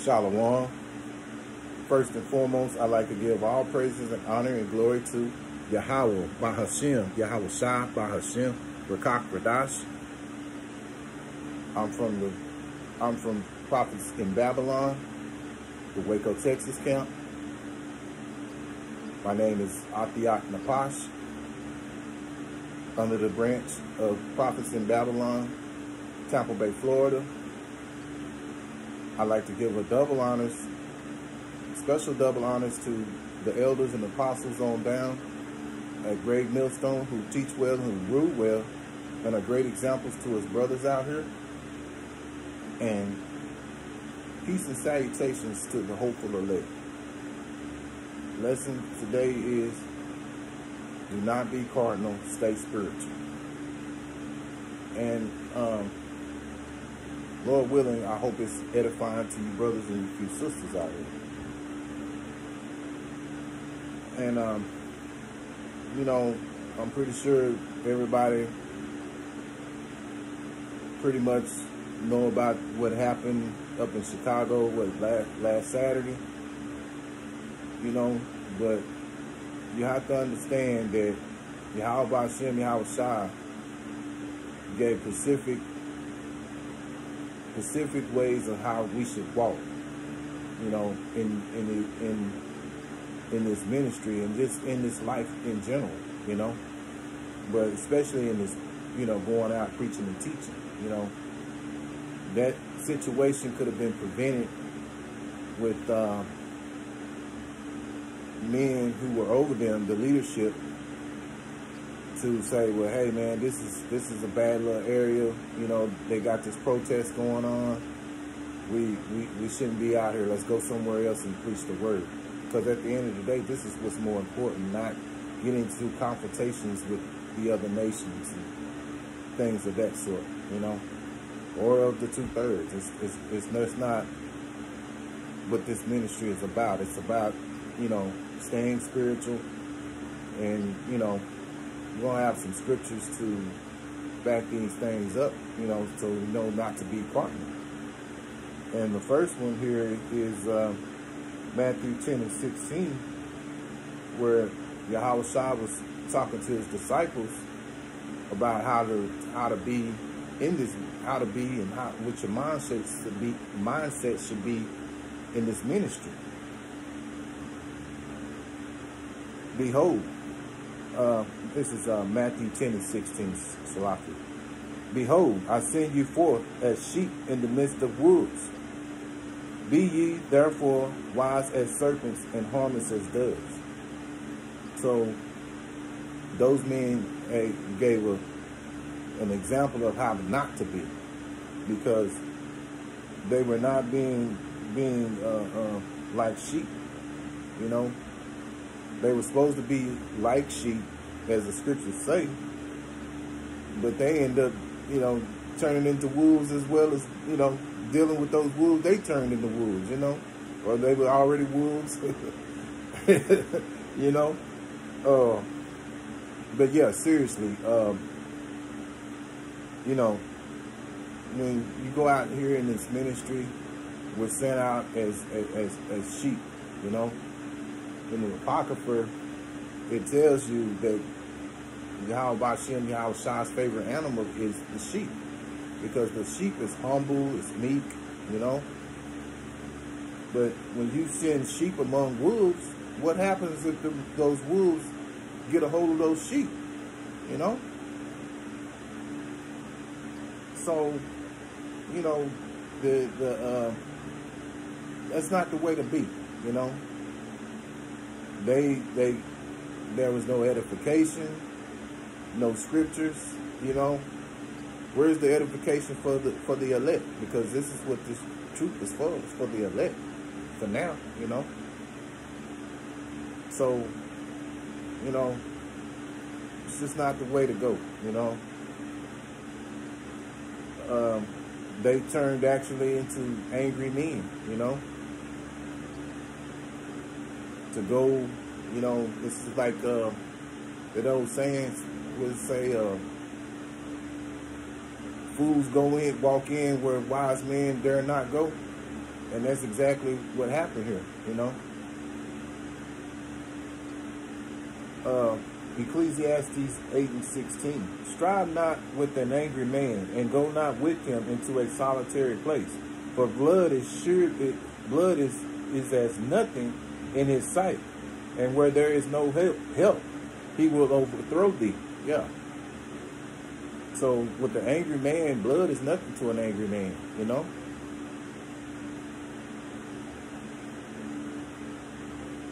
Shalom. First and foremost, I'd like to give all praises and honor and glory to Yahweh, Bahashem, Yahweh Shah, Bahashem, Rakak Radash. I'm from Prophets in Babylon, the Waco, Texas camp. My name is Athiak Napash, under the branch of Prophets in Babylon, Tampa Bay, Florida. I'd like to give special double honors to the elders and apostles on down at Great Millstone, who teach well and who rule well and are great examples to his brothers out here. And peace and salutations to the hopeful elect. Lesson today is, do not be cardinal, stay spiritual. And Lord willing, I hope it's edifying to you brothers and you sisters out here. And, you know, I'm pretty sure everybody pretty much know about what happened up in Chicago, last Saturday, you know, but you have to understand that Yahweh Hashem, Yahweh Shah gave specific ways of how we should walk, you know, in this ministry and just in this life in general, you know, but especially in this, you know, going out preaching and teaching, you know. That situation could have been prevented with men who were over them, the leadership, to say, well, hey man, this is a bad little area, you know, they got this protest going on. We shouldn't be out here. Let's go somewhere else and preach the word. Because at the end of the day, this is what's more important, not getting into confrontations with the other nations and things of that sort, you know. Or of the 2/3. It's not what this ministry is about. It's about, you know, staying spiritual, and, you know, we're going to have some scriptures to back these things up, you know, so we know not to be cardinal. And the first one here is Matthew 10 and 16, where Yahweh Shah was talking to his disciples about how to be in this, how to be, and what your mindset should be in this ministry. Behold, this is Matthew 10 and 16, Salaki. Behold, I send you forth as sheep in the midst of wolves. Be ye therefore wise as serpents and harmless as doves. So those men gave an example of how not to be, because they were not being like sheep, you know. They were supposed to be like sheep, as the scriptures say, but they end up, you know, turning into wolves as well, as, you know, dealing with those wolves. They turned into wolves, you know, or they were already wolves, you know. But yeah, seriously, you know, when you go out here in this ministry, we're sent out as sheep, you know. In the Apocrypha, it tells you that Yahweh Hashem, Yahweh Shah's favorite animal is the sheep, because the sheep is humble, it's meek, you know. But when you send sheep among wolves, what happens if those wolves get a hold of those sheep, you know? So, you know, that's not the way to be, you know. There was no edification, no scriptures, you know. Where's the edification for the elect? Because this is what this truth is for. It's for the elect, for now, you know. So, you know, it's just not the way to go, you know. They turned actually into angry men, you know. To go, you know, this is like the old saying would say, fools walk in where wise men dare not go. And that's exactly what happened here, you know. Ecclesiastes 8:16. Strive not with an angry man, and go not with him into a solitary place. For blood is as nothing in his sight, and where there is no help, he will overthrow thee. Yeah. So with the angry man, blood is nothing to an angry man, you know.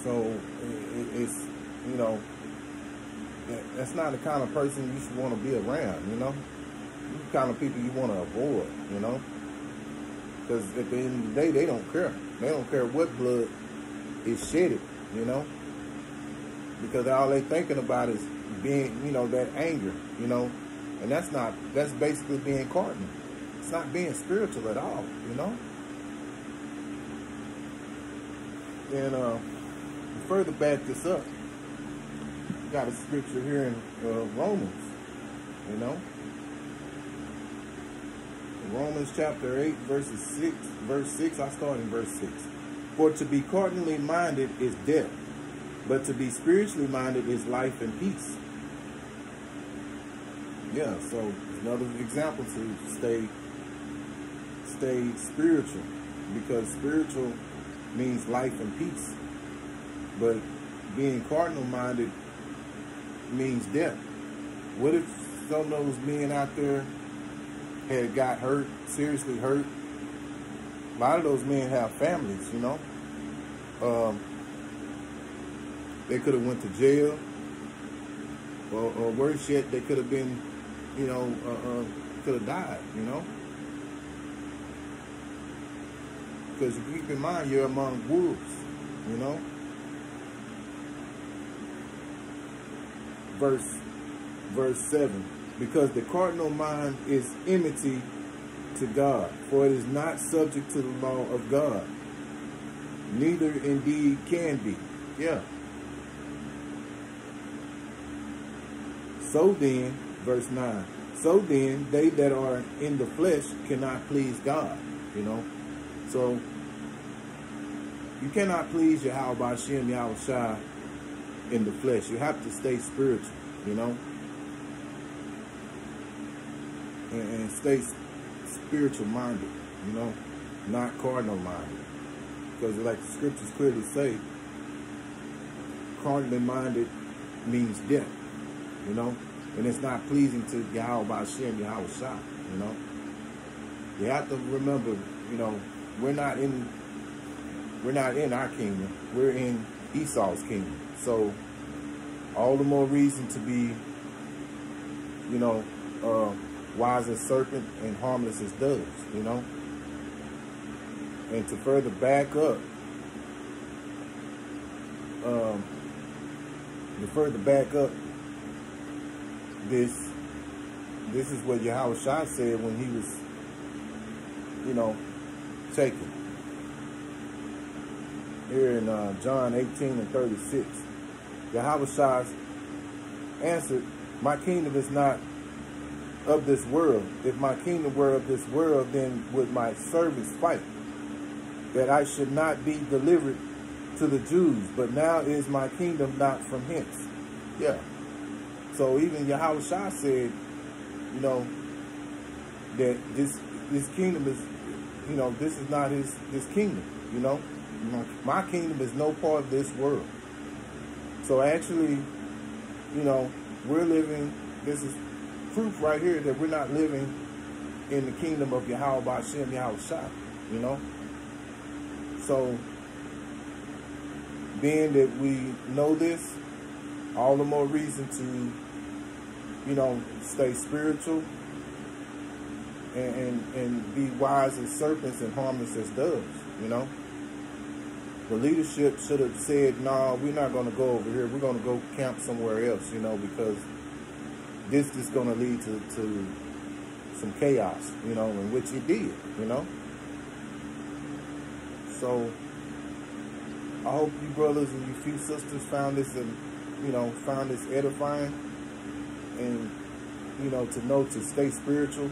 So it's, you know, that's not the kind of person you should want to be around, you know. The kind of people you want to avoid, you know. Because at the end of the day, they don't care. They don't care what blood is shedded, you know. Because all they thinking about is being, you know, that anger, you know. And that's basically being carnal. It's not being spiritual at all, you know. And to further back this up, got a scripture here in Romans, you know. Romans chapter 8, verse 6, I start in verse 6. For to be carnally minded is death, but to be spiritually minded is life and peace. Yeah, so another example to stay spiritual, because spiritual means life and peace. But being carnal minded means death. What if some of those men out there had got hurt, seriously hurt? A lot of those men have families, you know. They could have went to jail, or worse yet, they could have been, you know, could have died, you know. Because you keep in mind, you're among wolves, you know. Verse 7. Because the carnal mind is enmity to God, for it is not subject to the law of God, neither indeed can be. Yeah. So then, verse 9. So then, they that are in the flesh cannot please God, you know. So, you cannot please Yahweh Ba'Shem, Yahweh Shai in the flesh. You have to stay spiritual, you know. And stay spiritual minded, you know, not carnal minded. Because like the scriptures clearly say, carnally minded means death, you know, and it's not pleasing to Yahweh Ba'Shem, Yahweh Shai, you know. You have to remember, you know, we're not in our kingdom. We're in Esau's kingdom. So all the more reason to be, you know, wise as serpent and harmless as doves, you know. And to further back up, this is what Yahweh Shai said when he was, you know, taken. Here in John 18:36, Yahweh Shai answered, my kingdom is not of this world. If my kingdom were of this world, then would my servants fight, that I should not be delivered to the Jews. But now is my kingdom not from hence. Yeah. So even Yahweh Shai said, you know, that this kingdom is, you know, this is not his kingdom, you know. My kingdom is no part of this world. So actually, you know, we're living, this is proof right here that we're not living in the kingdom of Yahweh Ba'Shem, Yahweh Shai, you know. So, being that we know this, all the more reason to, you know, stay spiritual and be wise as serpents and harmless as doves, you know. The leadership should have said, no, we're not going to go over here. We're going to go camp somewhere else, you know, because this is going to lead to some chaos, you know, in which it did, you know. So I hope you brothers and you few sisters found this, found this edifying, and, you know, to stay spiritual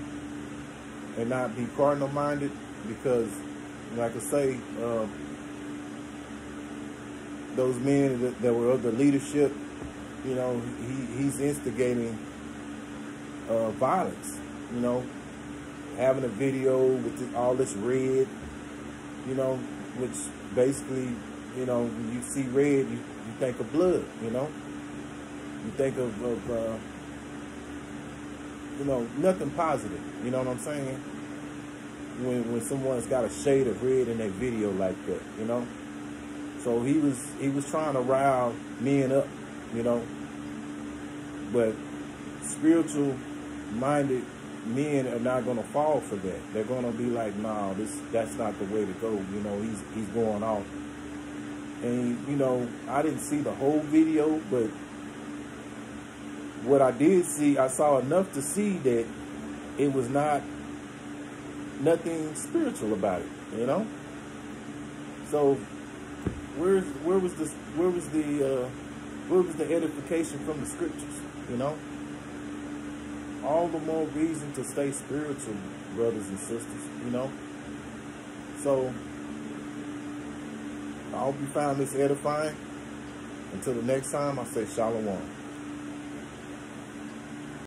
and not be carnal minded, because like I say, those men that were of the leadership, you know, he's instigating violence, you know, having a video with all this red, you know, which basically, you know, when you see red, you think of blood, you know. You think of you know, nothing positive, you know what I'm saying? When someone's got a shade of red in their video like that, you know. So he was trying to rile men up, you know. But spiritual minded men are not gonna fall for that. They're gonna be like, nah, that's not the way to go, you know, he's going off. And, you know, I didn't see the whole video, but what I did see, I saw enough to see that it was nothing spiritual about it, you know. So where was the edification from the scriptures, you know? All the more reason to stay spiritual, brothers and sisters, you know. So I hope you found this edifying. Until the next time, I say shalom.